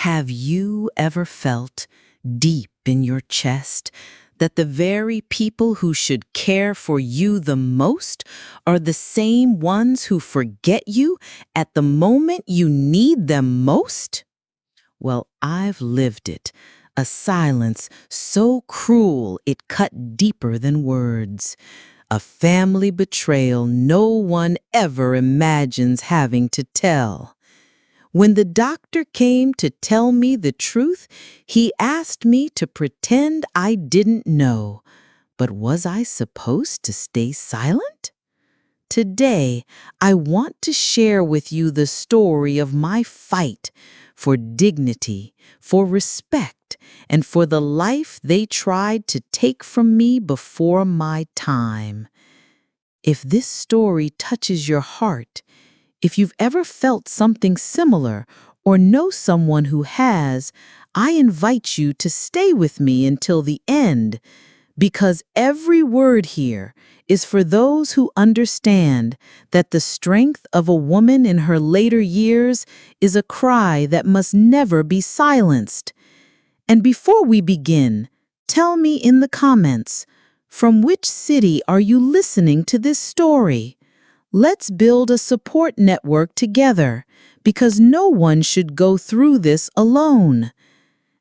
Have you ever felt deep in your chest that the very people who should care for you the most are the same ones who forget you at the moment you need them most? Well, I've lived it. A silence so cruel it cut deeper than words. A family betrayal no one ever imagines having to tell. When the doctor came to tell me the truth, he asked me to pretend I didn't know. But was I supposed to stay silent? Today, I want to share with you the story of my fight for dignity, for respect, and for the life they tried to take from me before my time. If this story touches your heart, if you've ever felt something similar or know someone who has, I invite you to stay with me until the end, because every word here is for those who understand that the strength of a woman in her later years is a cry that must never be silenced. And before we begin, tell me in the comments, from which city are you listening to this story? Let's build a support network together, because no one should go through this alone.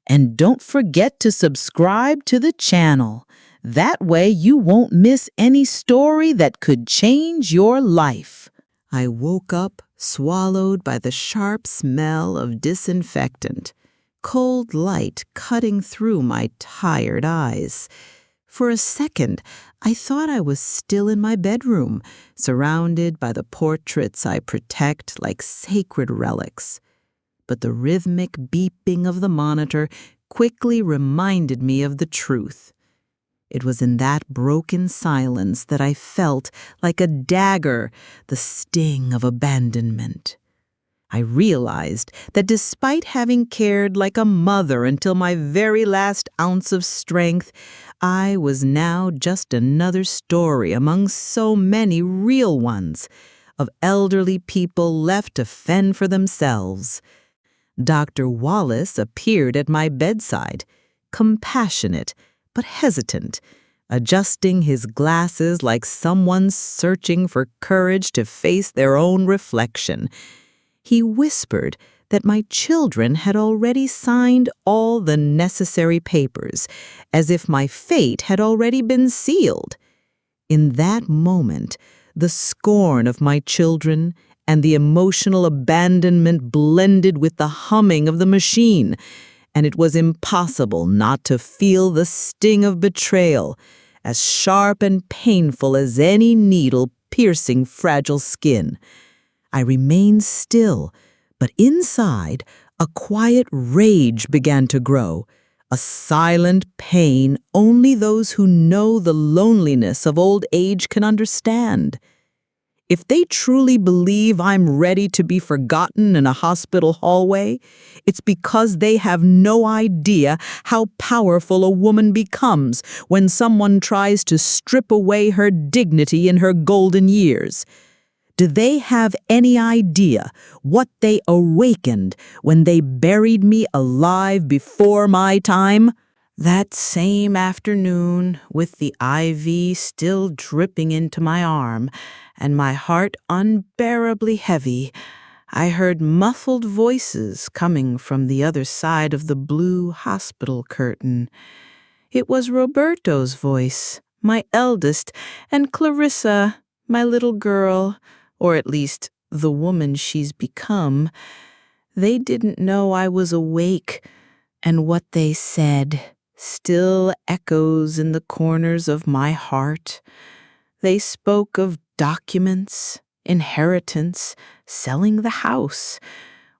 And don't forget to subscribe to the channel. That way you won't miss any story that could change your life. I woke up swallowed by the sharp smell of disinfectant, cold light cutting through my tired eyes. For a second, I thought I was still in my bedroom, surrounded by the portraits I protect like sacred relics. But the rhythmic beeping of the monitor quickly reminded me of the truth. It was in that broken silence that I felt like a dagger, the sting of abandonment. I realized that despite having cared like a mother until my very last ounce of strength, I was now just another story among so many real ones of elderly people left to fend for themselves. Dr. Wallace appeared at my bedside, compassionate but hesitant, adjusting his glasses like someone searching for courage to face their own reflection. He whispered that my children had already signed all the necessary papers, as if my fate had already been sealed. In that moment, the scorn of my children and the emotional abandonment blended with the humming of the machine, and it was impossible not to feel the sting of betrayal, as sharp and painful as any needle piercing fragile skin. I remained still, but inside, a quiet rage began to grow, a silent pain only those who know the loneliness of old age can understand. If they truly believe I'm ready to be forgotten in a hospital hallway, it's because they have no idea how powerful a woman becomes when someone tries to strip away her dignity in her golden years. Do they have any idea what they awakened when they buried me alive before my time? That same afternoon, with the IV still dripping into my arm and my heart unbearably heavy, I heard muffled voices coming from the other side of the blue hospital curtain. It was Roberto's voice, my eldest, and Clarissa, my little girl, or at least the woman she's become. They didn't know I was awake, and what they said still echoes in the corners of my heart. They spoke of documents, inheritance, selling the house.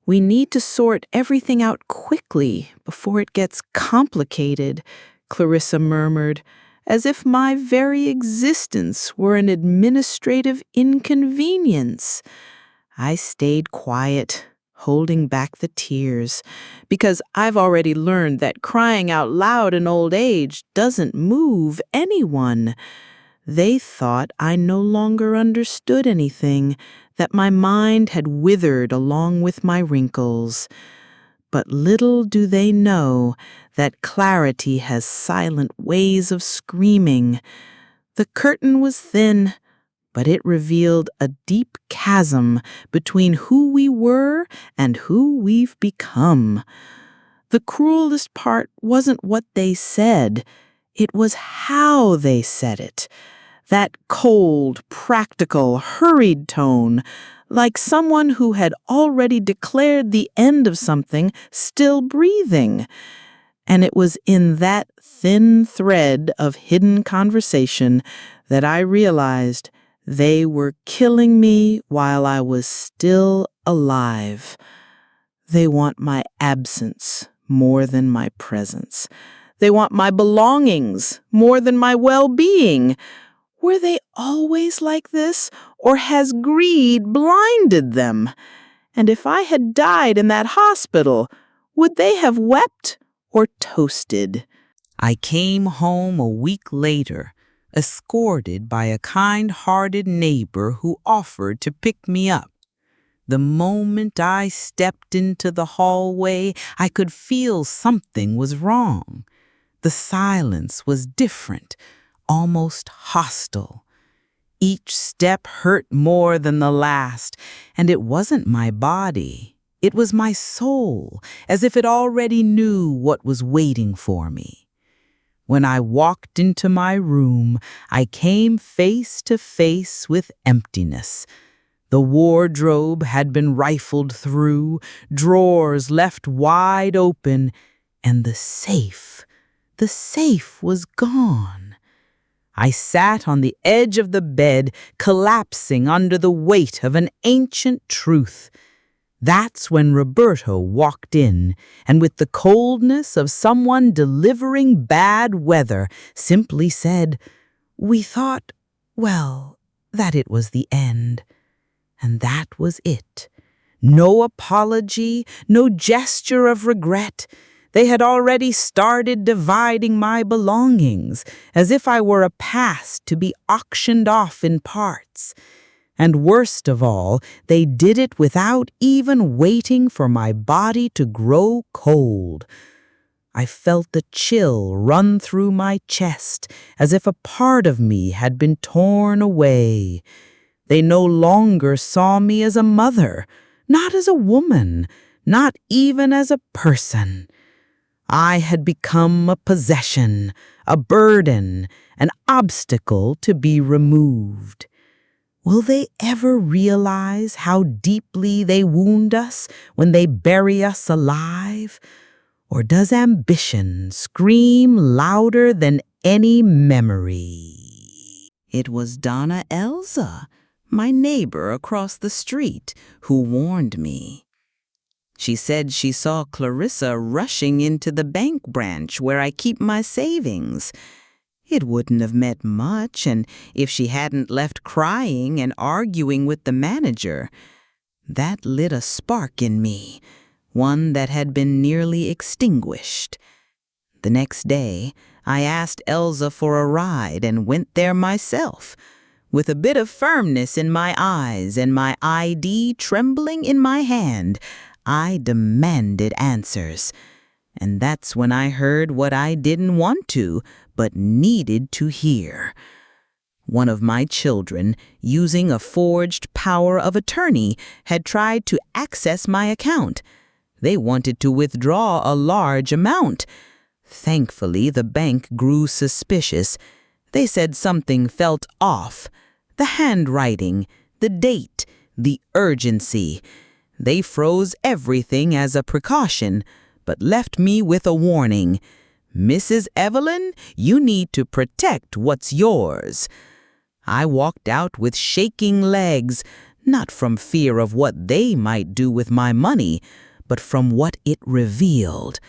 We need to sort everything out quickly before it gets complicated, Clarissa murmured, as if my very existence were an administrative inconvenience. I stayed quiet, holding back the tears, because I've already learned that crying out loud in old age doesn't move anyone. They thought I no longer understood anything, that my mind had withered along with my wrinkles. But little do they know that clarity has silent ways of screaming. The curtain was thin, but it revealed a deep chasm between who we were and who we've become. The cruelest part wasn't what they said, it was how they said it. That cold, practical, hurried tone, like someone who had already declared the end of something still breathing. And it was in that thin thread of hidden conversation that I realized they were killing me while I was still alive. They want my absence more than my presence. They want my belongings more than my well-being. Were they always like this, or has greed blinded them? And if I had died in that hospital, would they have wept or toasted? I came home a week later, escorted by a kind-hearted neighbor who offered to pick me up. The moment I stepped into the hallway, I could feel something was wrong. The silence was different, almost hostile. Each step hurt more than the last, and it wasn't my body. It was my soul, as if it already knew what was waiting for me. When I walked into my room, I came face to face with emptiness. The wardrobe had been rifled through, drawers left wide open, and the safe was gone. I sat on the edge of the bed, collapsing under the weight of an ancient truth. That's when Roberto walked in, and with the coldness of someone delivering bad weather, simply said, "We thought, well, that it was the end." And that was it. No apology, no gesture of regret. They had already started dividing my belongings, as if I were a past to be auctioned off in parts. And worst of all, they did it without even waiting for my body to grow cold. I felt the chill run through my chest, as if a part of me had been torn away. They no longer saw me as a mother, not as a woman, not even as a person. I had become a possession, a burden, an obstacle to be removed. Will they ever realize how deeply they wound us when they bury us alive? Or does ambition scream louder than any memory? It was Donna Elsa, my neighbor across the street, who warned me. She said she saw Clarissa rushing into the bank branch where I keep my savings. It wouldn't have meant much, and if she hadn't left crying and arguing with the manager. That lit a spark in me, one that had been nearly extinguished. The next day, I asked Elsa for a ride and went there myself. With a bit of firmness in my eyes and my ID trembling in my hand, I demanded answers. And that's when I heard what I didn't want to, but needed to hear. One of my children, using a forged power of attorney, had tried to access my account. They wanted to withdraw a large amount. Thankfully, the bank grew suspicious. They said something felt off. The handwriting, the date, the urgency. They froze everything as a precaution, but left me with a warning. "Mrs. Evelyn, you need to protect what's yours." I walked out with shaking legs, not from fear of what they might do with my money, but from what it revealed.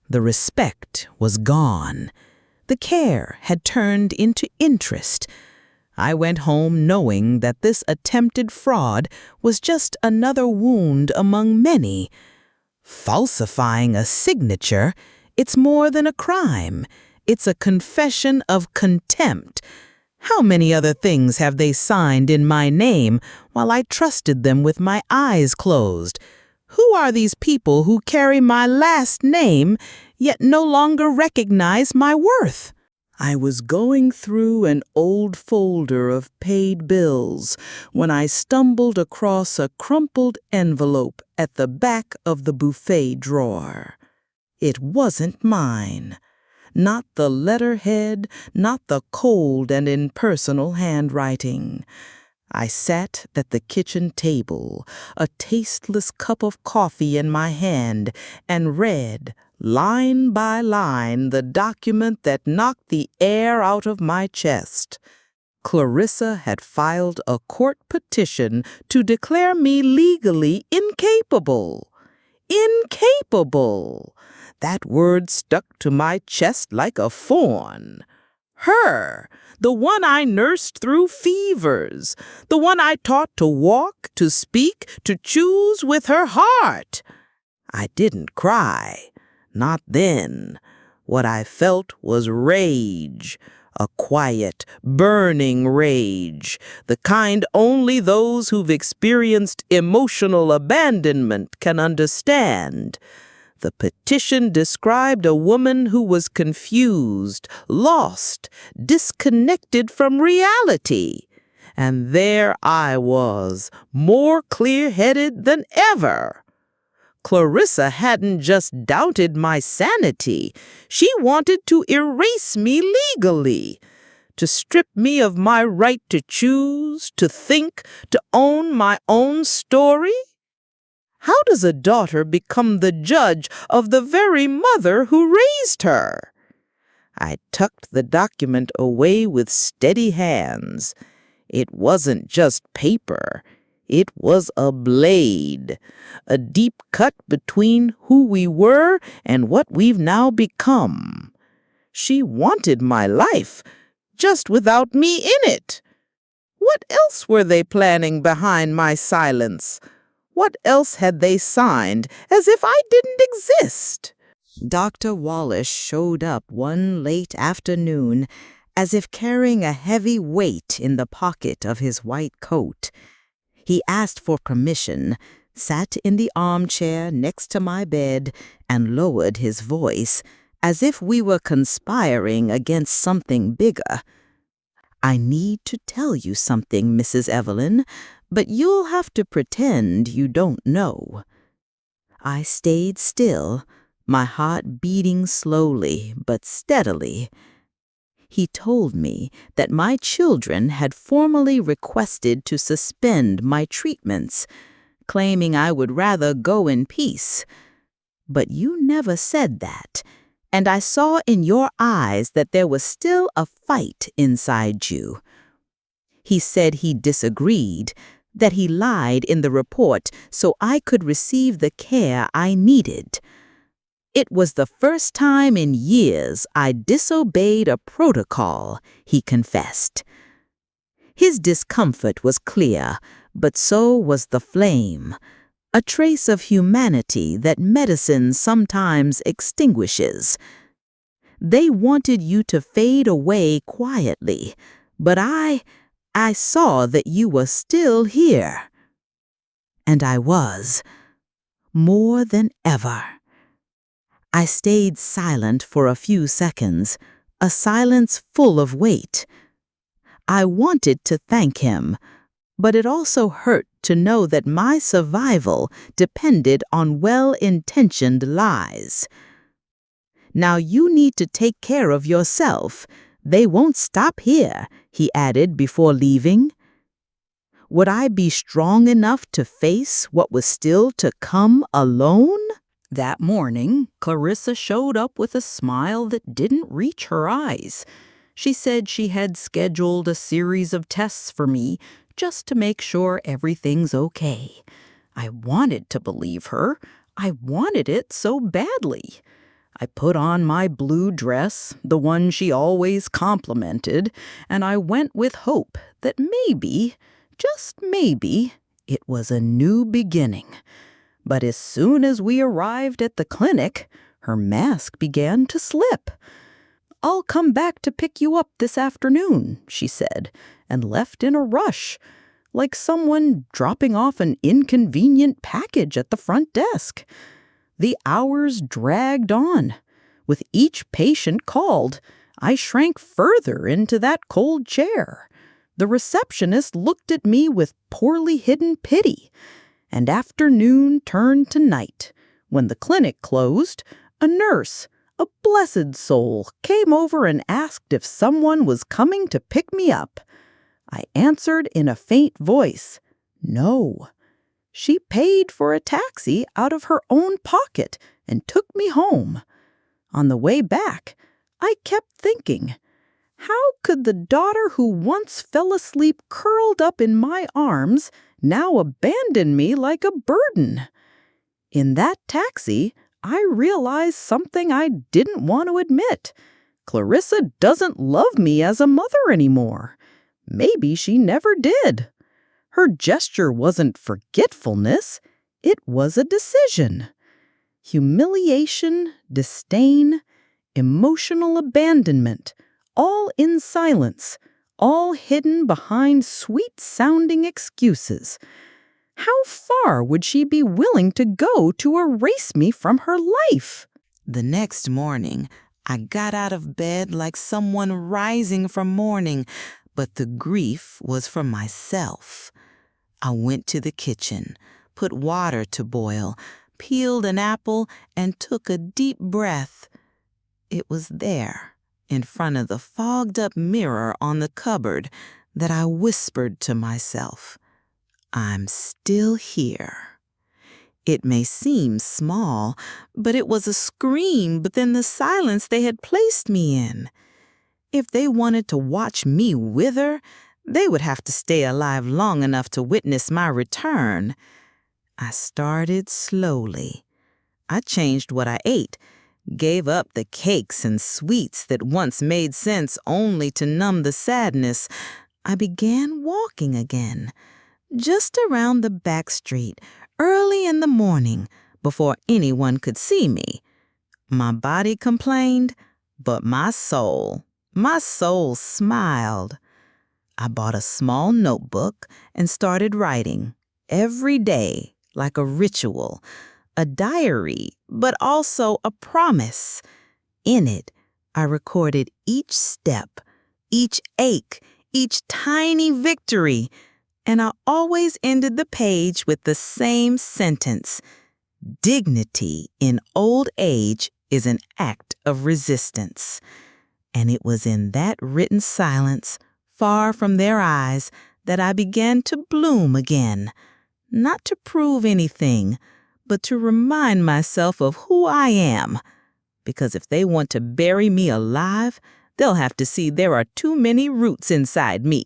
The respect was gone. The care had turned into interest. I went home knowing that this attempted fraud was just another wound among many. Falsifying a signature, it's more than a crime. It's a confession of contempt. How many other things have they signed in my name while I trusted them with my eyes closed? Who are these people who carry my last name yet no longer recognize my worth? I was going through an old folder of paid bills when I stumbled across a crumpled envelope at the back of the buffet drawer. It wasn't mine. Not the letterhead, not the cold and impersonal handwriting. I sat at the kitchen table, a tasteless cup of coffee in my hand, and read, line by line, the document that knocked the air out of my chest. Clarissa had filed a court petition to declare me legally incapable. Incapable! That word stuck to my chest like a thorn. Her, the one I nursed through fevers, the one I taught to walk, to speak, to choose with her heart. I didn't cry. Not then. What I felt was rage. A quiet, burning rage, the kind only those who've experienced emotional abandonment can understand. The petition described a woman who was confused, lost, disconnected from reality. And there I was, more clear-headed than ever. Clarissa hadn't just doubted my sanity. She wanted to erase me legally, to strip me of my right to choose, to think, to own my own story. How does a daughter become the judge of the very mother who raised her? I tucked the document away with steady hands. It wasn't just paper. It was a blade, a deep cut between who we were and what we've now become. She wanted my life, just without me in it. What else were they planning behind my silence? What else had they signed as if I didn't exist? Dr. Wallace showed up one late afternoon as if carrying a heavy weight in the pocket of his white coat. He asked for permission, sat in the armchair next to my bed, and lowered his voice, as if we were conspiring against something bigger. I need to tell you something, Mrs. Evelyn, but you'll have to pretend you don't know. I stayed still, my heart beating slowly but steadily. He told me that my children had formally requested to suspend my treatments, claiming I would rather go in peace. But you never said that, and I saw in your eyes that there was still a fight inside you. He said he disagreed, that he lied in the report so I could receive the care I needed. It was the first time in years I disobeyed a protocol, he confessed. His discomfort was clear, but so was the flame, a trace of humanity that medicine sometimes extinguishes. They wanted you to fade away quietly, but I saw that you were still here. And I was, more than ever. I stayed silent for a few seconds, a silence full of weight. I wanted to thank him, but it also hurt to know that my survival depended on well-intentioned lies. Now you need to take care of yourself. They won't stop here, he added before leaving. Would I be strong enough to face what was still to come alone? That morning, Clarissa showed up with a smile that didn't reach her eyes. She said she had scheduled a series of tests for me just to make sure everything's okay. I wanted to believe her. I wanted it so badly. I put on my blue dress, the one she always complimented, and I went with hope that maybe, just maybe, it was a new beginning. But as soon as we arrived at the clinic, her mask began to slip. "I'll come back to pick you up this afternoon," she said, and left in a rush. like someone dropping off an inconvenient package at the front desk. The hours dragged on. With each patient called, I shrank further into that cold chair. The receptionist looked at me with poorly hidden pity, and afternoon turned to night. When the clinic closed, a nurse, a blessed soul, came over and asked if someone was coming to pick me up. I answered in a faint voice, "No." She paid for a taxi out of her own pocket and took me home. On the way back, I kept thinking, how could the daughter who once fell asleep curled up in my arms now abandon me like a burden? In that taxi, I realized something I didn't want to admit. Clarissa doesn't love me as a mother anymore. Maybe she never did. Her gesture wasn't forgetfulness, it was a decision. Humiliation, disdain, emotional abandonment, all in silence, all hidden behind sweet-sounding excuses. How far would she be willing to go to erase me from her life? The next morning, I got out of bed like someone rising from mourning, but the grief was for myself. I went to the kitchen, put water to boil, peeled an apple, and took a deep breath. It was there, in front of the fogged-up mirror on the cupboard, that I whispered to myself, "I'm still here." It may seem small, but it was a scream within the silence they had placed me in. If they wanted to watch me wither, they would have to stay alive long enough to witness my return. I started slowly. I changed what I ate, gave up the cakes and sweets that once made sense only to numb the sadness. I began walking again, just around the back street, early in the morning, before anyone could see me. My body complained, but my soul smiled. I bought a small notebook and started writing, every day, like a ritual, a diary, but also a promise. In it, I recorded each step, each ache, each tiny victory, and I always ended the page with the same sentence: dignity in old age is an act of resistance. And it was in that written silence, far from their eyes, that I began to bloom again, not to prove anything, but to remind myself of who I am. Because if they want to bury me alive, they'll have to see there are too many roots inside me.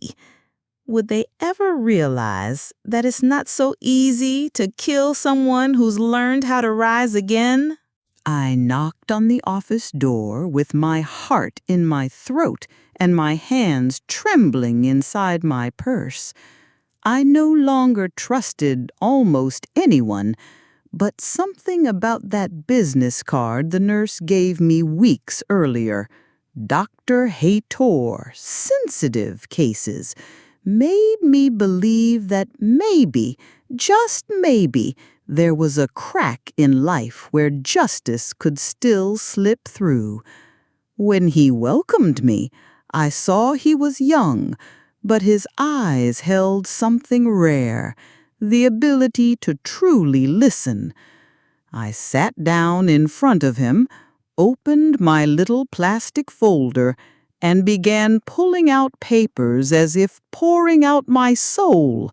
Would they ever realize that it's not so easy to kill someone who's learned how to rise again? I knocked on the office door with my heart in my throat and my hands trembling inside my purse. I no longer trusted almost anyone, but something about that business card the nurse gave me weeks earlier, Dr. Haytor, sensitive cases, made me believe that maybe, just maybe, there was a crack in life where justice could still slip through. When he welcomed me, I saw he was young, but his eyes held something rare, the ability to truly listen. I sat down in front of him, opened my little plastic folder, and began pulling out papers as if pouring out my soul,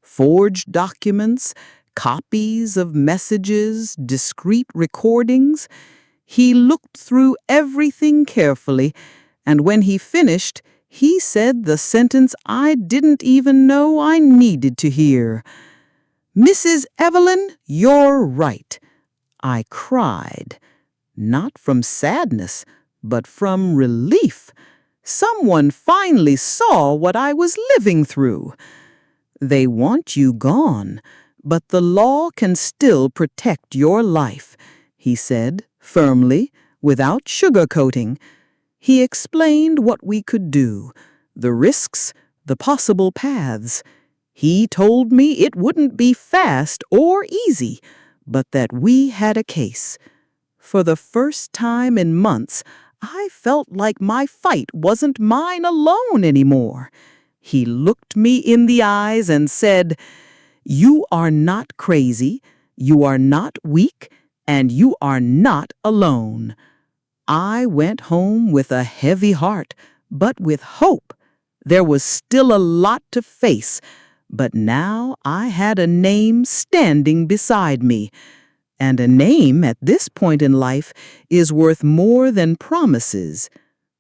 forged documents, copies of messages, discreet recordings. He looked through everything carefully, and when he finished, he said the sentence I didn't even know I needed to hear. "Mrs. Evelyn, you're right." I cried, not from sadness, but from relief. Someone finally saw what I was living through. They want you gone, but the law can still protect your life, he said firmly, without sugarcoating. He explained what we could do, the risks, the possible paths. He told me it wouldn't be fast or easy, but that we had a case. For the first time in months, I felt like my fight wasn't mine alone anymore. He looked me in the eyes and said, "You are not crazy, you are not weak, and you are not alone." I went home with a heavy heart, but with hope. There was still a lot to face, but now I had a name standing beside me. And a name at this point in life is worth more than promises.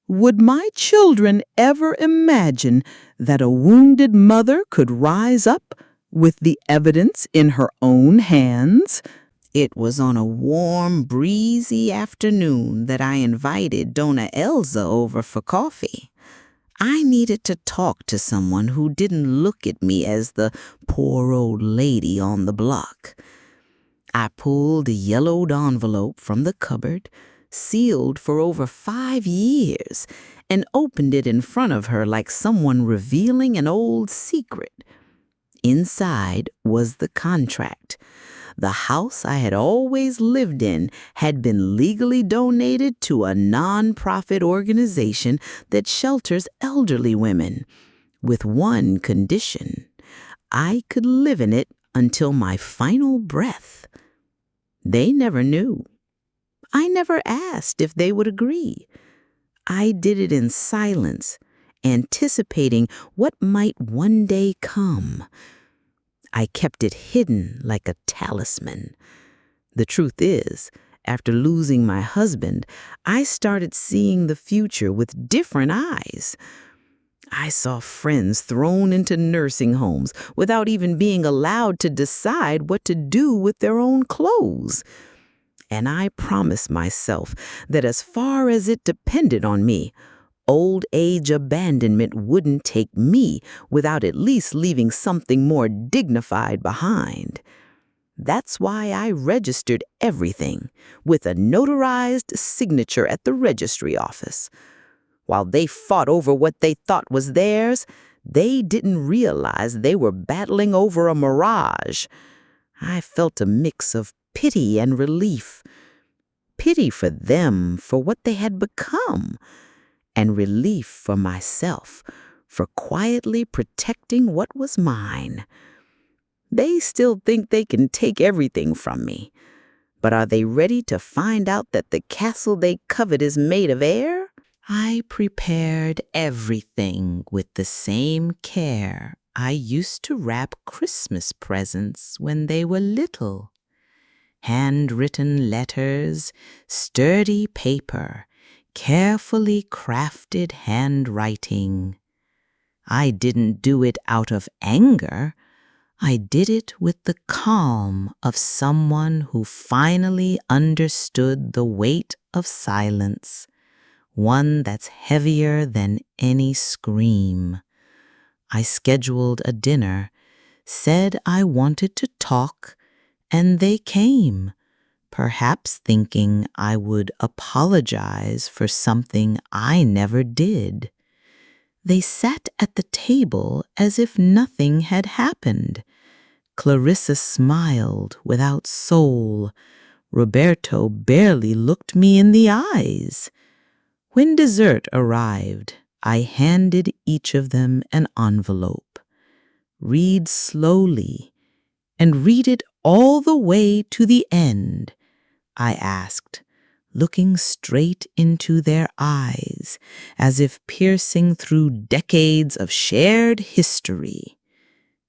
Would my children ever imagine that a wounded mother could rise up with the evidence in her own hands? It was on a warm, breezy afternoon that I invited Dona Elza over for coffee. I needed to talk to someone who didn't look at me as the poor old lady on the block. I pulled a yellowed envelope from the cupboard, sealed for over 5 years, and opened it in front of her like someone revealing an old secret. Inside was the contract. The house I had always lived in had been legally donated to a non-profit organization that shelters elderly women, with one condition: I could live in it until my final breath. They never knew. I never asked if they would agree. I did it in silence, anticipating what might one day come. I kept it hidden like a talisman. The truth is, after losing my husband, I started seeing the future with different eyes. I saw friends thrown into nursing homes without even being allowed to decide what to do with their own clothes. And I promised myself that as far as it depended on me, old age abandonment wouldn't take me without at least leaving something more dignified behind. That's why I registered everything with a notarized signature at the registry office. While they fought over what they thought was theirs, they didn't realize they were battling over a mirage. I felt a mix of pity and relief. Pity for them, for what they had become, and relief for myself, for quietly protecting what was mine. They still think they can take everything from me, but are they ready to find out that the castle they covet is made of air? I prepared everything with the same care I used to wrap Christmas presents when they were little. Handwritten letters, sturdy paper, carefully crafted handwriting. I didn't do it out of anger. I did it with the calm of someone who finally understood the weight of silence, one that's heavier than any scream. I scheduled a dinner, said I wanted to talk, and they came, perhaps thinking I would apologize for something I never did. They sat at the table as if nothing had happened. Clarissa smiled without soul. Roberto barely looked me in the eyes. When dessert arrived, I handed each of them an envelope. Read slowly, and read it all the way to the end, I asked, looking straight into their eyes, as if piercing through decades of shared history.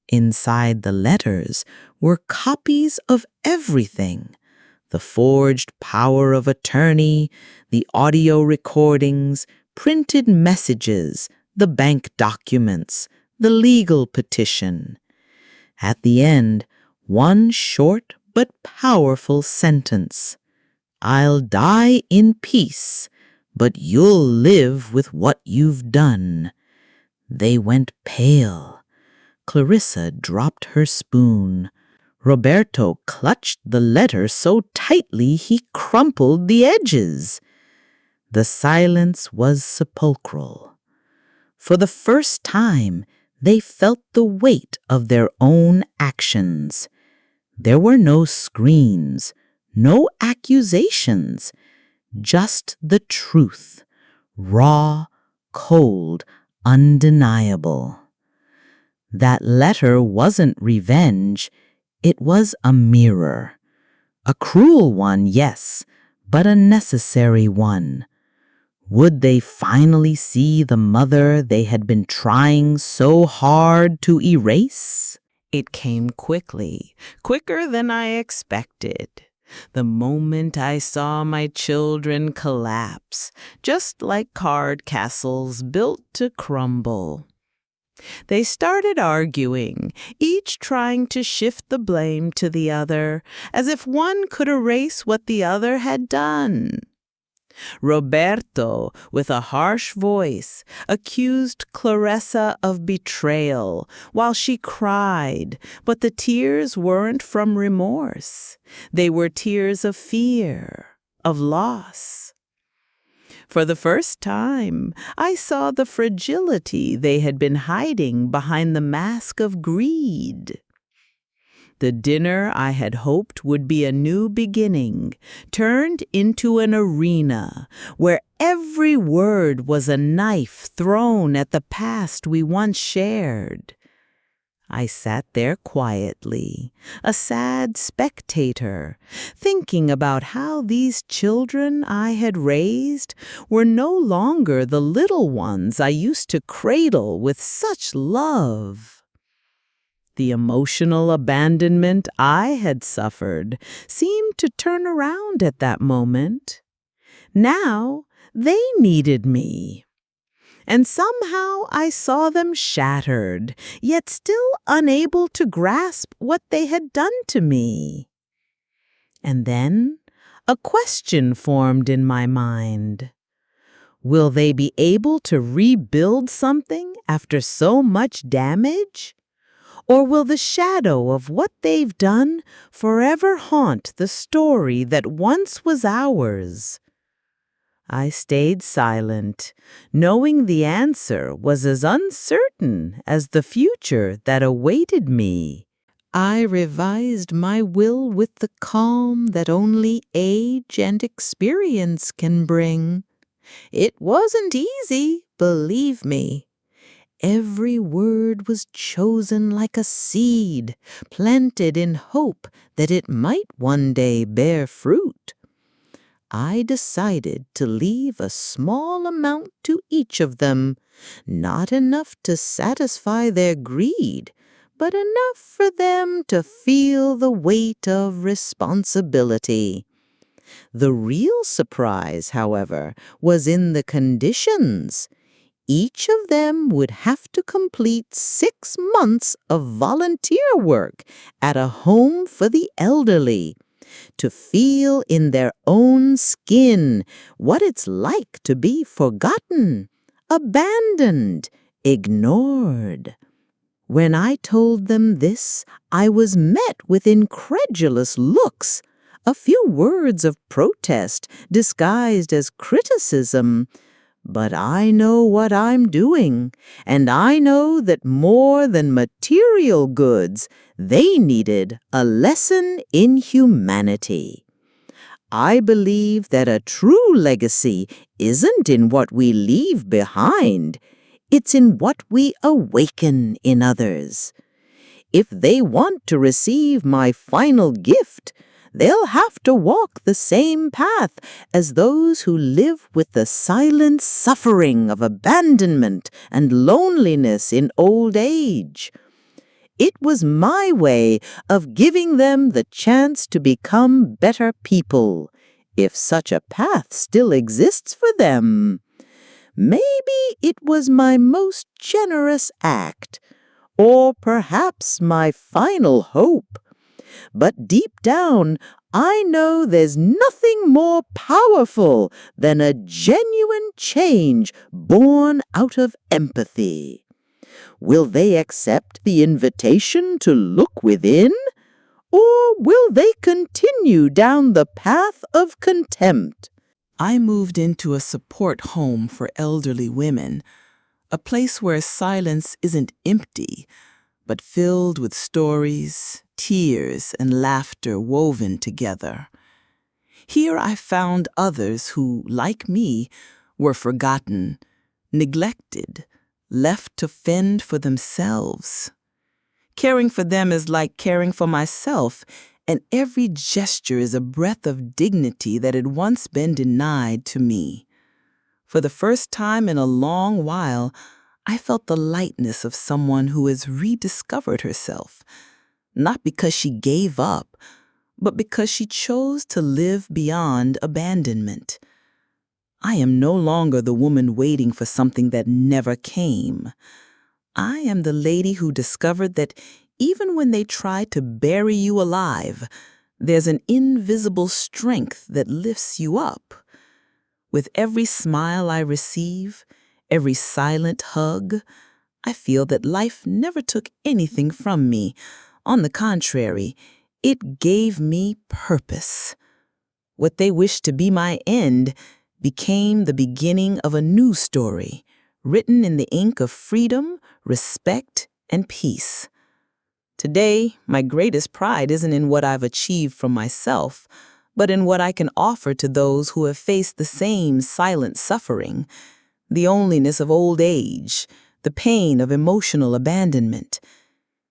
Inside the letters were copies of everything: the forged power of attorney, the audio recordings, printed messages, the bank documents, the legal petition. At the end, one short but powerful sentence: "I'll die in peace, but you'll live with what you've done." They went pale. Clarissa dropped her spoon. Roberto clutched the letter so tightly he crumpled the edges. The silence was sepulchral. For the first time, They felt the weight of their own actions. There were no screams, no accusations, just the truth, raw, cold, undeniable. That letter wasn't revenge, it was a mirror. A cruel one, yes, but a necessary one. Would they finally see the mother they had been trying so hard to erase? It came quickly, quicker than I expected. The moment I saw my children collapse, just like card castles built to crumble. They started arguing, each trying to shift the blame to the other, as if one could erase what the other had done. Roberto, with a harsh voice, accused Clarissa of betrayal while she cried, but the tears weren't from remorse. They were tears of fear, of loss. For the first time, I saw the fragility they had been hiding behind the mask of greed. The dinner I had hoped would be a new beginning turned into an arena where every word was a knife thrown at the past we once shared. I sat there quietly, a sad spectator, thinking about how these children I had raised were no longer the little ones I used to cradle with such love. The emotional abandonment I had suffered seemed to turn around at that moment. Now they needed me. And somehow I saw them shattered, yet still unable to grasp what they had done to me. And then a question formed in my mind. Will they be able to rebuild something after so much damage? Or will the shadow of what they've done forever haunt the story that once was ours? I stayed silent, knowing the answer was as uncertain as the future that awaited me. I revised my will with the calm that only age and experience can bring. It wasn't easy, believe me. Every word was chosen like a seed, planted in hope that it might one day bear fruit. I decided to leave a small amount to each of them, not enough to satisfy their greed, but enough for them to feel the weight of responsibility. The real surprise, however, was in the conditions. Each of them would have to complete 6 months of volunteer work at a home for the elderly, to feel in their own skin what it's like to be forgotten, abandoned, ignored. When I told them this, I was met with incredulous looks, a few words of protest disguised as criticism. But I know what I'm doing, and I know that more than material goods, they needed a lesson in humanity. I believe that a true legacy isn't in what we leave behind. It's in what we awaken in others. If they want to receive my final gift, they'll have to walk the same path as those who live with the silent suffering of abandonment and loneliness in old age. It was my way of giving them the chance to become better people, if such a path still exists for them. Maybe it was my most generous act, or perhaps my final hope. But deep down, I know there's nothing more powerful than a genuine change born out of empathy. Will they accept the invitation to look within? Or will they continue down the path of contempt? I moved into a support home for elderly women, A place where silence isn't empty, but filled with stories, tears, and laughter woven together. Here I found others who, like me, were forgotten, neglected, left to fend for themselves. Caring for them is like caring for myself, and every gesture is a breath of dignity that had once been denied to me. For the first time in a long while, I felt the lightness of someone who has rediscovered herself, not because she gave up, but because she chose to live beyond abandonment. I am no longer the woman waiting for something that never came. I am the lady who discovered that even when they try to bury you alive, there's an invisible strength that lifts you up. With every smile I receive, every silent hug, I feel that life never took anything from me. On the contrary, it gave me purpose. What they wished to be my end became the beginning of a new story, written in the ink of freedom, respect, and peace. Today, my greatest pride isn't in what I've achieved for myself, but in what I can offer to those who have faced the same silent suffering, the loneliness of old age, the pain of emotional abandonment.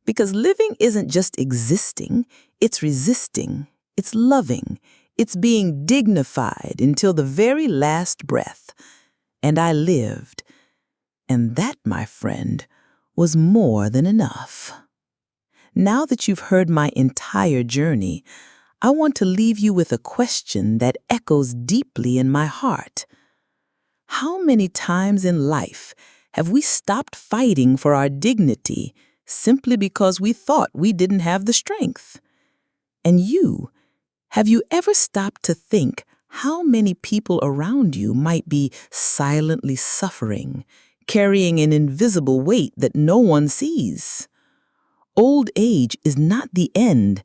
Because living isn't just existing, it's resisting, it's loving, it's being dignified until the very last breath. And I lived. And that, my friend, was more than enough. Now that you've heard my entire journey, I want to leave you with a question that echoes deeply in my heart. How many times in life have we stopped fighting for our dignity simply because we thought we didn't have the strength? And have you ever stopped to think how many people around you might be silently suffering, carrying an invisible weight that no one sees? Old age is not the end.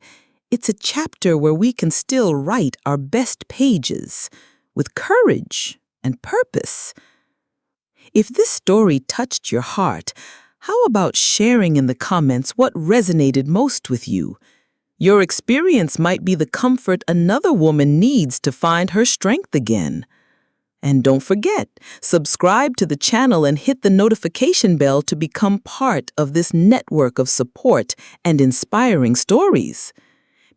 It's a chapter where we can still write our best pages with courage and purpose. If this story touched your heart, how about sharing in the comments what resonated most with you? Your experience might be the comfort another woman needs to find her strength again. And don't forget, subscribe to the channel and hit the notification bell to become part of this network of support and inspiring stories.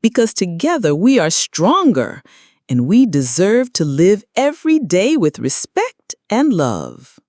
Because together we are stronger, and we deserve to live every day with respect and love.